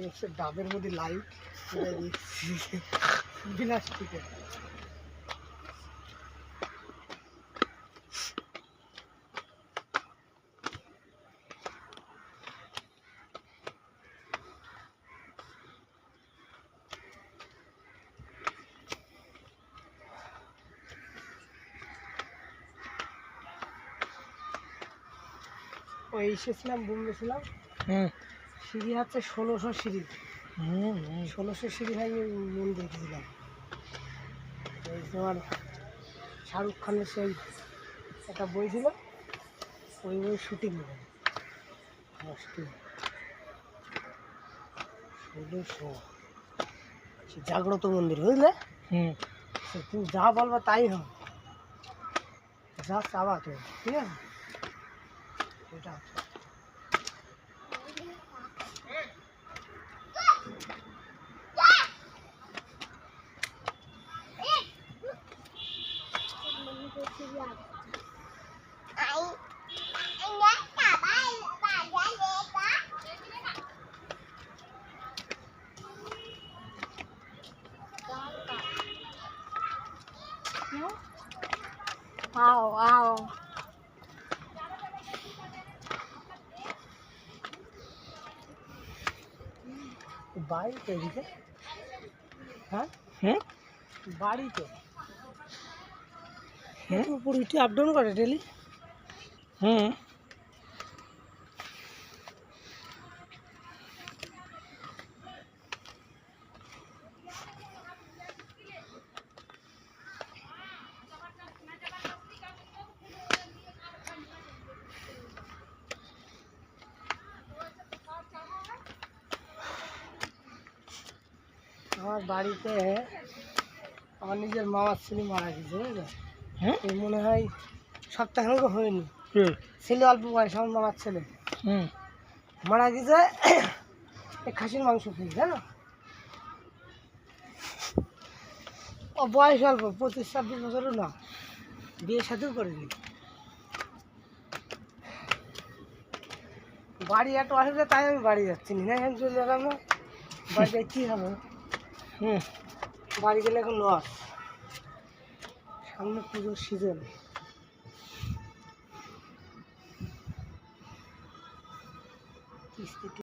হচ্ছে ডাবের মধ্যে লাইট প্লাস্টিকের। ওই এসেছিলাম বোম্বে ছিলাম, সিঁড়ি হচ্ছে 1600 সিঁড়ি, 1600 সিঁড়ি ভাই মন দেখেছিলাম। ওই তোমার শাহরুখ খানের সেই একটা বই ছিল, ওই বই শুটিং হবে 1600 জাগ্রত মন্দির, বুঝলে? তুমি যা বলবা তাই হবে, যা চাবা তুমি, ঠিক আছে? এটা आओ आओ বাড়ি তো এদিকে, হ্যাঁ বাড়ি তো পুরীটি আপ ডাউন করে ডেলি। আমার বাড়িতে আমার নিজের মামার ছেলে মারা গেছে, বুঝলে? এই মনে হয় সপ্তাহখানেকও হয়নি, ছেলে অল্প বয়স, আমার মামার ছেলে মারা গেছে। এই খাসির মাংস খেয়ে, জানো? ও বয়স অল্প, 25-26 বছরও না, বিয়ে সাথেও করেনি। বাড়ি একটা অসুবিধা, তাই আমি বাড়ি যাচ্ছি না, এখন চলে এলাম না। বাড়িতে কী হবে? বাড়ি গেলে এখন লস, সামনে পুজোর সিজন। কিস্তি